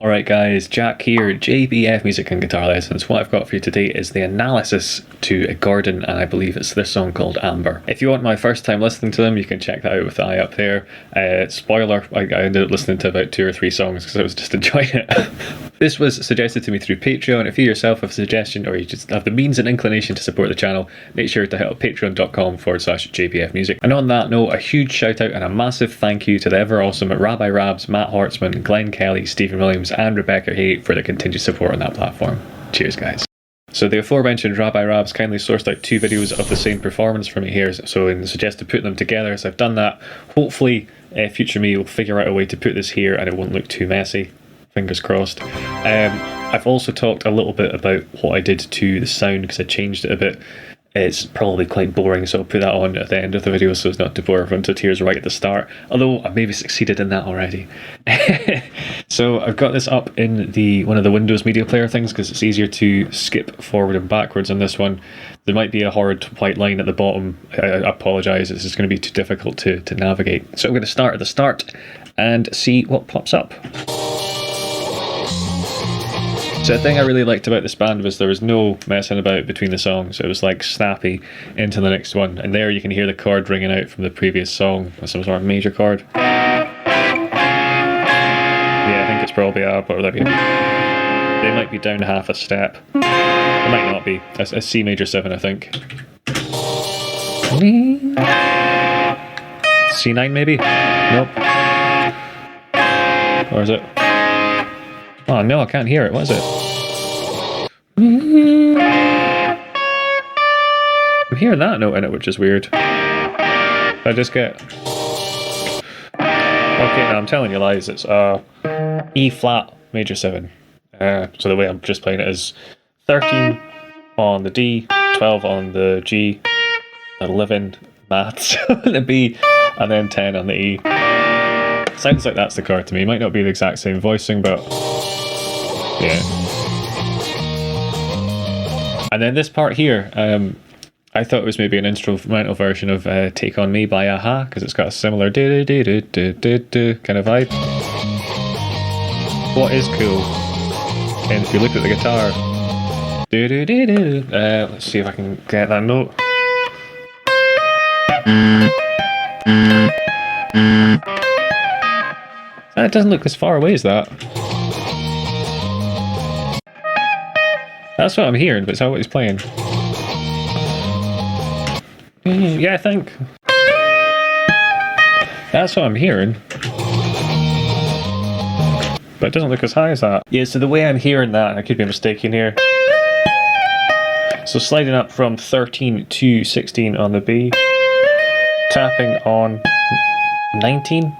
Alright guys, Jack here, JBF Music and Guitar Lessons. What I've got for you today is the Analyses to Gordon, and I believe it's this song called Amber. If you want my first time listening to them, you can check that out with the eye up there. Spoiler, I ended up listening to about 2 or 3 songs because I was just enjoying it. This was suggested to me through Patreon. If you yourself have a suggestion or you just have the means and inclination to support the channel, make sure to hit up patreon.com/JBF Music. And on that note, a huge shout out and a massive thank you to the ever awesome Rabbi Rabs, Matt Hortzman, Glenn Kelly, Stephen Williams and Rebecca Hay for the continued support on that platform. Cheers guys. So the aforementioned Rabbi Rabs kindly sourced out 2 videos of the same performance for me here, so I suggested putting them together. So I've done that. Hopefully future me will figure out a way to put this here and it won't look too messy. Fingers crossed. I've also talked a little bit about what I did to the sound because I changed it a bit. It's probably quite boring, so I'll put that on at the end of the video so as not to bore everyone to tears right at the start, although I maybe succeeded in that already. So I've got this up in one of the Windows media player things because it's easier to skip forward and backwards on this one. There might be a horrid white line at the bottom. I apologise, it's just going to be too difficult to navigate. So I'm going to start at the start and see what pops up. So the thing I really liked about this band was there was no messing about between the songs. It was like snappy into the next one. And there you can hear the chord ringing out from the previous song. Some sort of major chord. Yeah, I think it's probably A, but they might be down half a step. It might not be. A C major 7, I think. C9 maybe? Nope. Or is it? Oh no, I can't hear it. What is it? I'm hearing that note in it, which is weird. I just get... Okay, now I'm telling you lies. It's E flat major 7. So the way I'm just playing it is 13 on the D, 12 on the G, 11 maths on the B, and then 10 on the E. Sounds like that's the chord to me. It might not be the exact same voicing, but yeah. And then this part here, I thought it was maybe an instrumental version of Take On Me by Aha, because it's got a similar do-do-do-do-do-do kind of vibe. What is cool, and if you look at the guitar, do-do-do-do, let's see if I can get that note. It doesn't look as far away as that. That's what I'm hearing, but is that what he's playing? Yeah, I think. That's what I'm hearing. But it doesn't look as high as that. Yeah, so the way I'm hearing that, and I could be mistaken here. So sliding up from 13 to 16 on the B. Tapping on 19?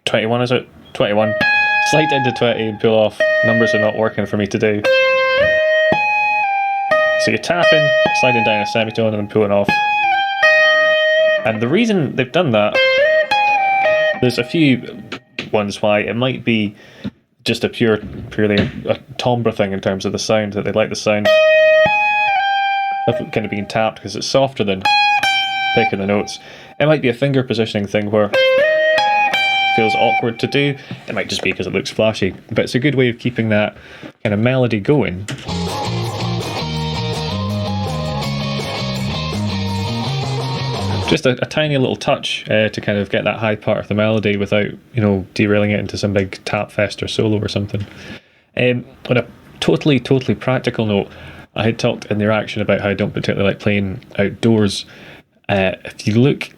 21 is it? 21. Slide into 20 and pull off. Numbers are not working for me to do. So you're tapping, sliding down a semitone and then pulling off. And the reason they've done that, there's a few ones why. It might be just a purely a timbre thing in terms of the sound, that they like the sound of kind of being tapped because it's softer than picking the notes. It might be a finger positioning thing where it feels awkward to do. It might just be because it looks flashy, but it's a good way of keeping that kind of melody going. Just a tiny little touch to kind of get that high part of the melody without, you know, derailing it into some big tap fest or solo or something. On a totally practical note, I had talked in the reaction about how I don't particularly like playing outdoors. If you look,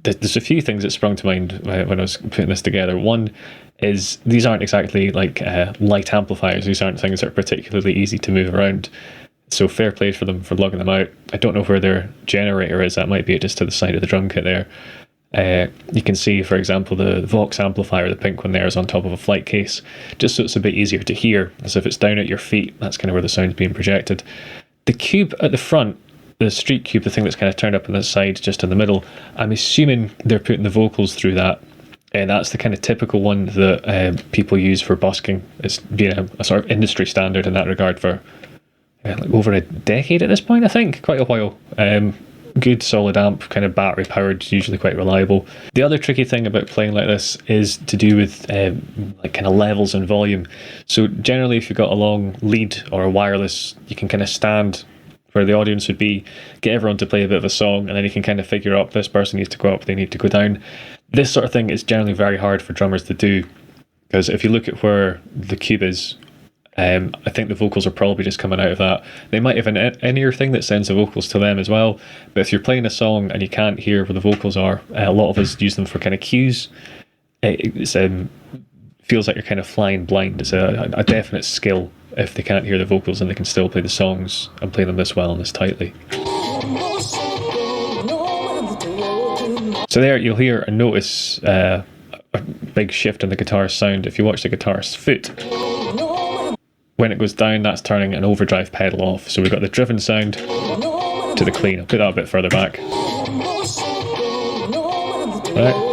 there's a few things that sprung to mind when I was putting this together. One is these aren't exactly like light amplifiers. These aren't things that are particularly easy to move around. So fair play for them for lugging them out. I don't know where their generator is. That might be just to the side of the drum kit there. You can see, for example, the Vox amplifier, the pink one there, is on top of a flight case, just so it's a bit easier to hear. As if it's down at your feet, that's kind of where the sound's being projected. The cube at the front, the street cube, the thing that's kind of turned up on the side, just in the middle, I'm assuming they're putting the vocals through that. And that's the kind of typical one that people use for busking. It's been a sort of industry standard in that regard for like over a decade at this point, I think, quite a while. good solid amp, kind of battery powered, usually quite reliable. The other tricky thing about playing like this is to do with like kind of levels and volume. So generally if you've got a long lead or a wireless, you can kind of stand where the audience would be, get everyone to play a bit of a song, and then you can kind of figure out this person needs to go up, they need to go down. This sort of thing is generally very hard for drummers to do, because if you look at where the cube is, I think the vocals are probably just coming out of that. They might have an in-ear thing that sends the vocals to them as well, but if you're playing a song and you can't hear where the vocals are, a lot of us use them for kind of cues. It's feels like you're kind of flying blind. It's a definite skill if they can't hear the vocals and they can still play the songs and play them this well and this tightly. So there you'll hear and notice a big shift in the guitar's sound. If you watch the guitarist's foot, when it goes down, that's turning an overdrive pedal off. So we've got the driven sound to the clean. I'll put that a bit further back. Right.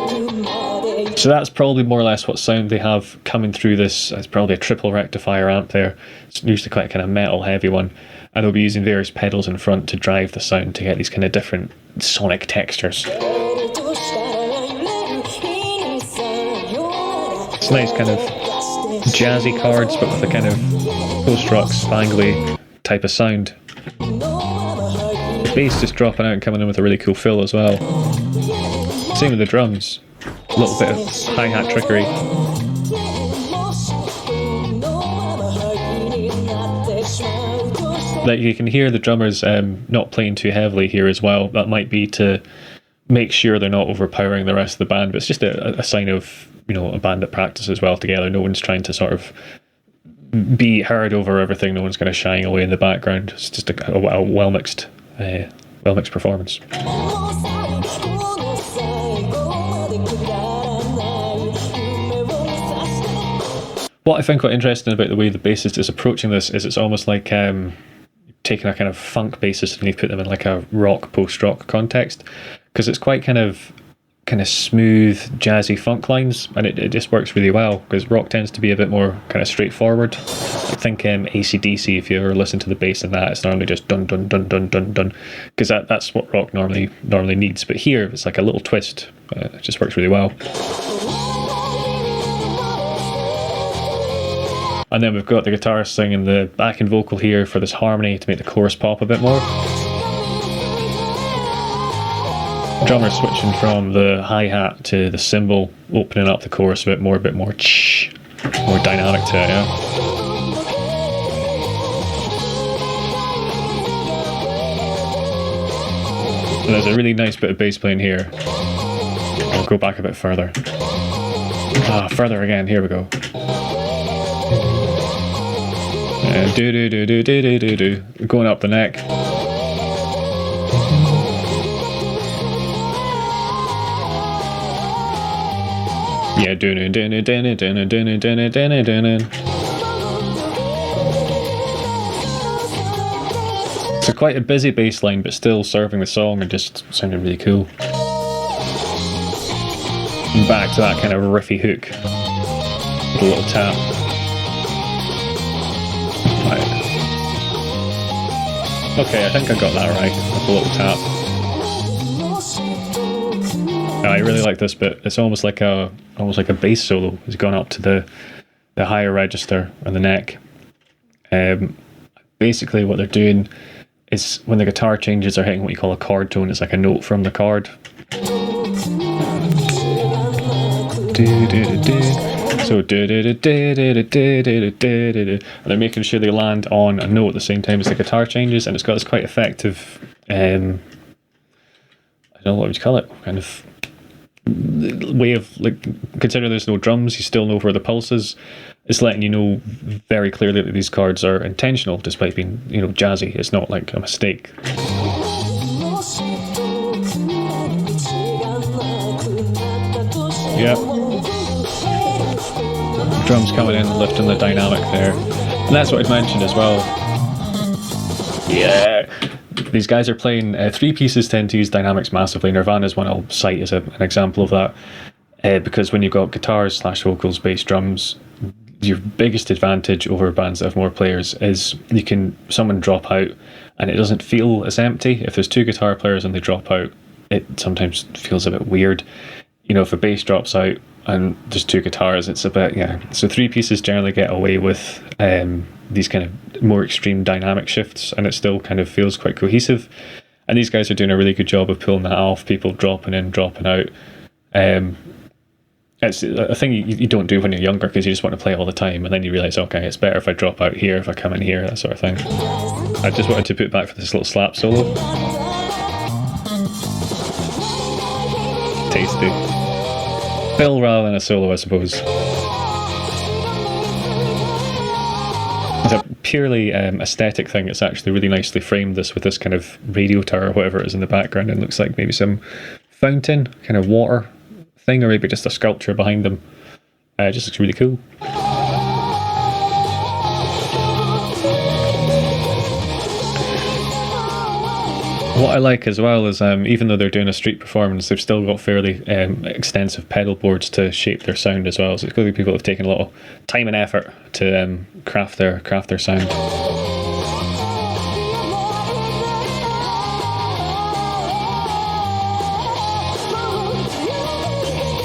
So that's probably more or less what sound they have coming through this. It's probably a triple rectifier amp there. It's usually quite a kind of metal heavy one. And they'll be using various pedals in front to drive the sound to get these kind of different sonic textures. It's nice kind of jazzy chords, but with a kind of post-rock spangly type of sound. The bass just dropping out and coming in with a really cool fill as well. Same with the drums. A little bit of hi-hat trickery. Like you can hear the drummers not playing too heavily here as well. That might be to make sure they're not overpowering the rest of the band, but it's just a sign of, you know, a band that practices well together. No one's trying to sort of be heard over everything. No one's kind of shying away in the background. It's just a well-mixed performance. What I find quite interesting about the way the bassist is approaching this is it's almost like taking a kind of funk bassist and you put them in like a rock, post-rock context, because it's quite kind of smooth, jazzy funk lines, and it just works really well, because rock tends to be a bit more kind of straightforward. I think AC/DC, if you ever listen to the bass in that, it's normally just dun dun dun dun dun dun, because that's what rock normally needs. But here it's like a little twist. It just works really well. And then we've got the guitarist singing the backing vocal here for this harmony to make the chorus pop a bit more. Drummer switching from the hi-hat to the cymbal, opening up the chorus a bit more more dynamic to it, yeah. And there's a really nice bit of bass playing here. I'll go back a bit further. Further again, here we go. Do do do do do do do do, going up the neck. Yeah, do do do do do do do do do do do. So quite a busy bass line, but still serving the song and just sounding really cool. And back to that kind of riffy hook with a little tap. Okay, I think I got that right, with a little tap. I really like this bit. It's almost like a bass solo. It's gone up to the higher register on the neck. Basically what they're doing is when the guitar changes, they're hitting what you call a chord tone. It's like a note from the chord. So and they're making sure they land on a note at the same time as the guitar changes, and it's got this quite effective I don't know what would you call it, kind of way of, like, considering there's no drums, you still know where the pulse is. It's letting you know very clearly that these chords are intentional, despite being, you know, jazzy. It's not like a mistake. Yeah. Drums coming in, lifting the dynamic there. And that's what I'd mentioned as well. Yeah. These guys are playing, three pieces tend to use dynamics massively. Nirvana's one I'll cite as an example of that. Because when you've got guitars / vocals, bass, drums, your biggest advantage over bands that have more players is someone drop out and it doesn't feel as empty. If there's two guitar players and they drop out, it sometimes feels a bit weird. You know, if a bass drops out and there's two guitars, it's a bit, yeah. So three pieces generally get away with these kind of more extreme dynamic shifts, and it still kind of feels quite cohesive. And these guys are doing a really good job of pulling that off, people dropping in, dropping out. It's a thing you don't do when you're younger, because you just want to play all the time, and then you realise, okay, it's better if I drop out here, if I come in here, that sort of thing. I just wanted to put back for this little slap solo. Tasty. Fill rather than a solo, I suppose. It's a purely aesthetic thing. It's actually really nicely framed, this, with this kind of radio tower or whatever it is in the background. It looks like maybe some fountain, kind of water thing, or maybe just a sculpture behind them. It just looks really cool. What I like as well is, even though they're doing a street performance, they've still got fairly extensive pedal boards to shape their sound as well. So it's clearly people have taken a lot of time and effort to craft their sound.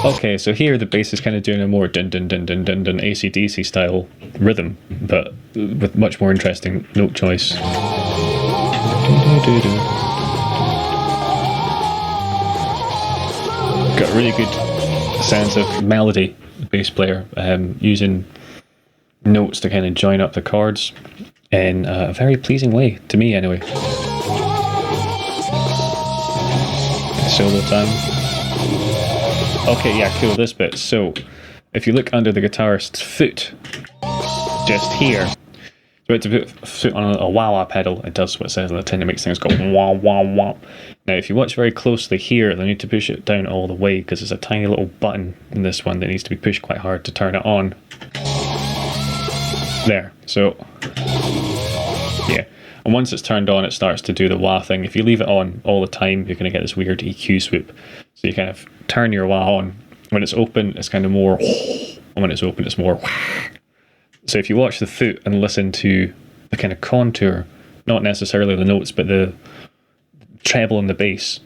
Okay, so here the bass is kind of doing a more dun dun dun dun dun dun AC/DC style rhythm, but with much more interesting note choice. Got a really good sense of melody, the bass player, using notes to kind of join up the chords in a very pleasing way, to me anyway. Solo time. Okay, yeah, cool, this bit. So, if you look under the guitarist's foot, just here, so to put a foot on a wah-wah pedal, it does what it says on the tin, it makes things go wah-wah-wah. Now, if you watch very closely here, they need to push it down all the way, because there's a tiny little button in this one that needs to be pushed quite hard to turn it on. There, so, yeah. And once it's turned on, it starts to do the wah thing. If you leave it on all the time, you're going to get this weird EQ swoop. So you kind of turn your wah on. When it's open, it's kind of more, and when it's open, it's more. So if you watch the foot and listen to the kind of contour, not necessarily the notes, but the treble and the bass.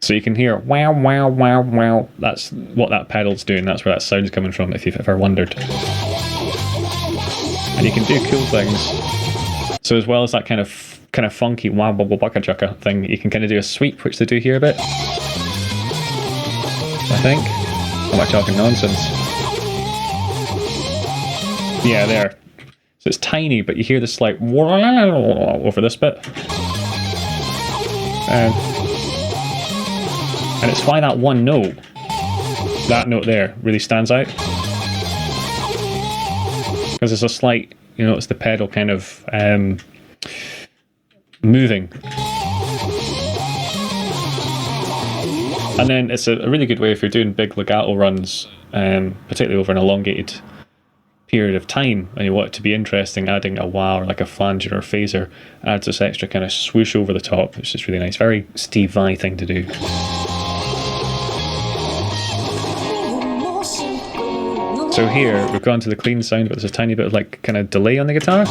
So you can hear wow, wow, wow, wow. That's what that pedal's doing. That's where that sound's coming from, if you've ever wondered. And you can do cool things. So as well as that kind of funky wow, bubble, bucka, chucka thing, you can kind of do a sweep, which they do here a bit. I think. Am I talking nonsense? Yeah, there. So it's tiny, but you hear this like over this bit. And it's why that one note, that note there, really stands out. Because there's a slight, you know, it's the pedal kind of moving. And then it's a really good way if you're doing big legato runs, particularly over an elongated period of time, and you want it to be interesting, adding a wah or like a flanger or phaser adds this extra kind of swoosh over the top, which is really nice. Very Steve Vai thing to do. So here, we've gone to the clean sound, but there's a tiny bit of like kind of delay on the guitar.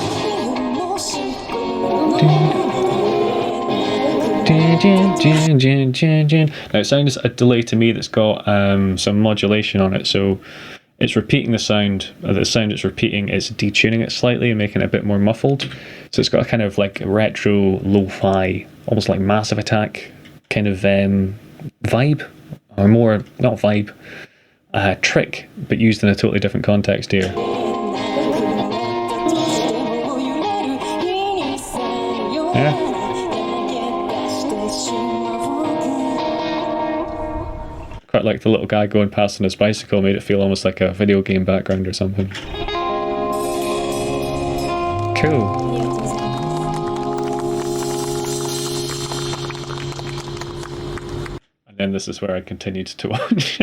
Now it sounds a delay to me that's got some modulation on it, so it's repeating the sound it's repeating, it's detuning it slightly and making it a bit more muffled. So it's got a kind of like retro, lo-fi, almost like Massive Attack kind of vibe, or more, not vibe, trick, but used in a totally different context here. Yeah. Quite like the little guy going past on his bicycle, made it feel almost like a video game background or something. Cool. And then this is where I continued to watch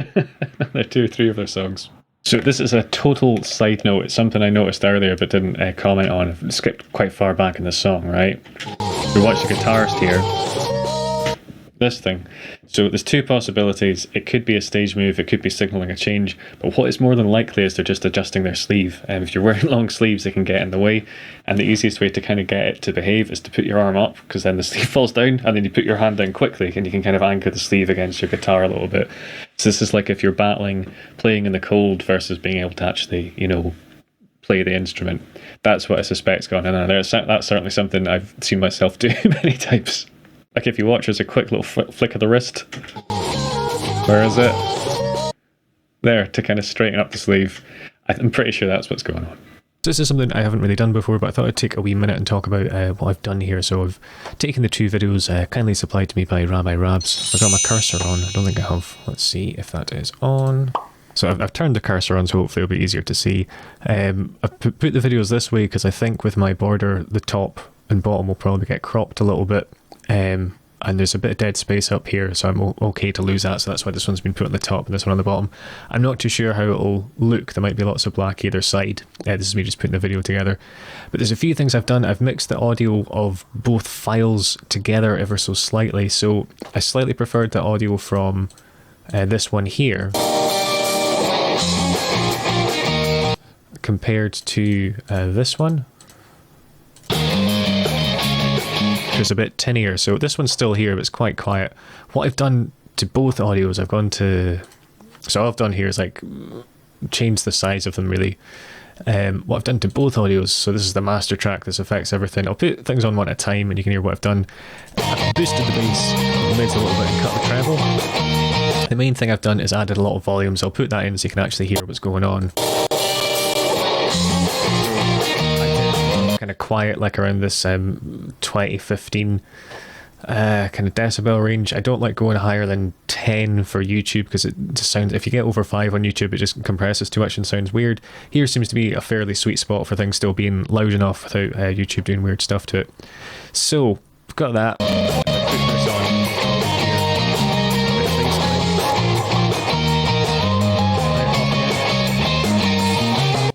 another 2 or 3 of their songs. So this is a total side note. It's something I noticed earlier but didn't comment on. I've skipped quite far back in the song, right? We watch the guitarist here. this thing. So there's two possibilities. It could be a stage move, it could be signaling a change, but what is more than likely is they're just adjusting their sleeve. And if you're wearing long sleeves, they can get in the way, and the easiest way to kind of get it to behave is to put your arm up, because then the sleeve falls down, and then you put your hand down quickly and you can kind of anchor the sleeve against your guitar a little bit. So this is like if you're battling playing in the cold versus being able to actually, you know, play the instrument. That's what I suspect's going on in there. That's certainly something I've seen myself do many times. Like if you watch, there's a quick little flick of the wrist. Where is it? There, to kind of straighten up the sleeve. I'm pretty sure that's what's going on. This is something I haven't really done before, but I thought I'd take a wee minute and talk about what I've done here. So I've taken the two videos kindly supplied to me by Rabbi Rabs. I've got my cursor on. I don't think I have. Let's see if that is on. So I've turned the cursor on, so hopefully it'll be easier to see. I've put the videos this way because I think with my border, the top and bottom will probably get cropped a little bit. And there's a bit of dead space up here, so I'm okay to lose that, so that's why this one's been put on the top and this one on the bottom. I'm not too sure how it'll look. There might be lots of black either side. This is me just putting the video together. But there's a few things I've done. I've mixed the audio of both files together ever so slightly, so I slightly preferred the audio from this one here compared to this one. It's a bit tinnier, so this one's still here, but it's quite quiet. What I've done to both audios, I've gone to... So all I've done here is like change the size of them really. What I've done to both audios, so this is the master track, this affects everything. I'll put things on one at a time and you can hear what I've done. I've boosted the bass, mids a little bit and cut the treble. The main thing I've done is added a lot of volume, so I'll put that in so you can actually hear what's going on. Kind of quiet, like around this 20-15 kind of decibel range. I don't like going higher than 10 for YouTube because it just sounds, if you get over 5 on YouTube, it just compresses too much and sounds weird. Here seems to be a fairly sweet spot for things still being loud enough without YouTube doing weird stuff to it. So we've got that. Put this on.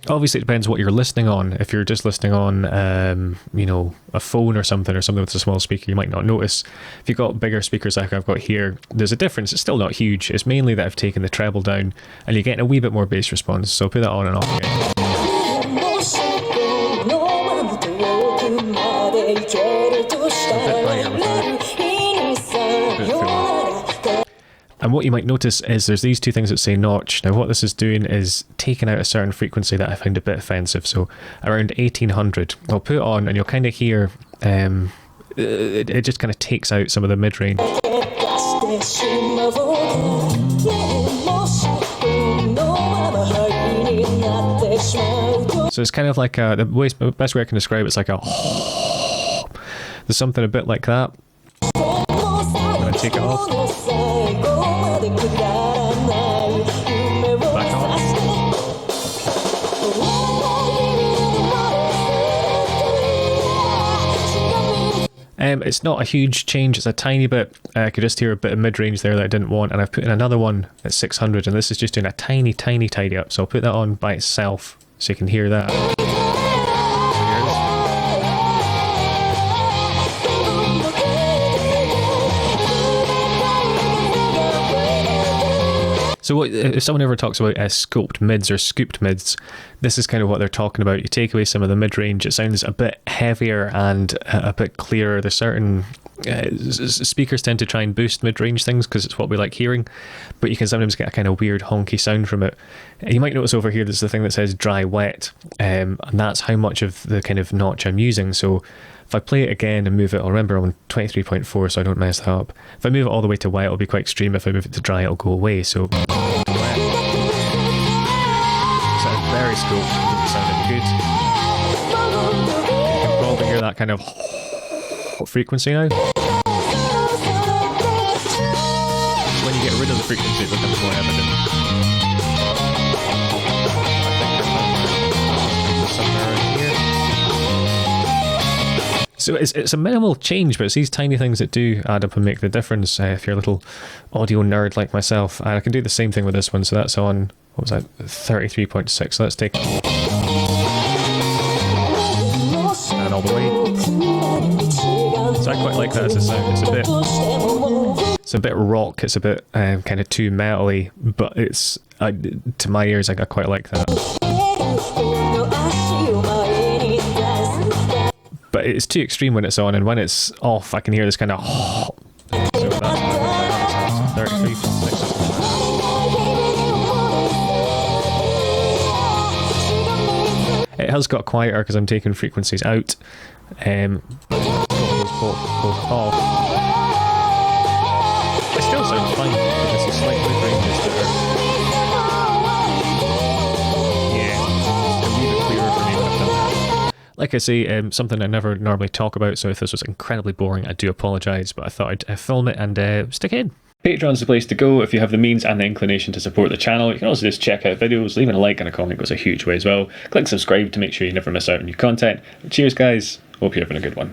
Obviously, it depends what you're listening on. If you're just listening on, you know, a phone or something with a small speaker, you might not notice. If you've got bigger speakers like I've got here, there's a difference. It's still not huge. It's mainly that I've taken the treble down and you're getting a wee bit more bass response. So I'll put that on and off again. And what you might notice is there's these two things that say notch. Now what this is doing is taking out a certain frequency that I find a bit offensive. So around 1800, I'll put it on and you'll kind of hear, it just kind of takes out some of the mid-range. So it's kind of like the best way I can describe it's like a there's something a bit like that. I'm going to take it off. Back on. It's not a huge change, it's a tiny bit. I could just hear a bit of mid-range there that I didn't want, and I've put in another one at 600, and this is just doing a tiny tidy up, so I'll put that on by itself so you can hear that. So what, if someone ever talks about scoped mids or scooped mids, this is kind of what they're talking about. You take away some of the mid-range, it sounds a bit heavier and a bit clearer. There's certain speakers tend to try and boost mid-range things because it's what we like hearing, but you can sometimes get a kind of weird honky sound from it. You might notice over here there's the thing that says dry wet, and that's how much of the kind of notch I'm using. So if I play it again and move it, I'll remember I'm on 23.4 so I don't mess that up. If I move it all the way to wet, it'll be quite extreme. If I move it to dry, it'll go away. So very scoped, doesn't sound any good. You can probably hear that kind of frequency now. When you get rid of the frequency, it becomes more evident. I think somewhere around here. So it's a minimal change, but it's these tiny things that do add up and make the difference if you're a little audio nerd like myself. And I can do the same thing with this one, so that's on, what was that, 33.6. So let's take and all the way. So I quite like that as a sound. It's a bit It's a bit rock, it's a bit kind of too metally, but it's, to my ears, I quite like that. But it's too extreme when it's on, and when it's off, I can hear this kind of so that's 33, 6. It has got quieter because I'm taking frequencies out, but both off. It still sounds fine, but it's a slight ranges that are, yeah, a wee bit clearer for me when I've done that. Like I say, something I never normally talk about, so if this was incredibly boring, I do apologise, but I thought I'd film it and stick it in. Patreon's the place to go if you have the means and the inclination to support the channel. You can also just check out videos, leaving a like and a comment goes a huge way as well. Click subscribe to make sure you never miss out on new content. Cheers guys, hope you're having a good one.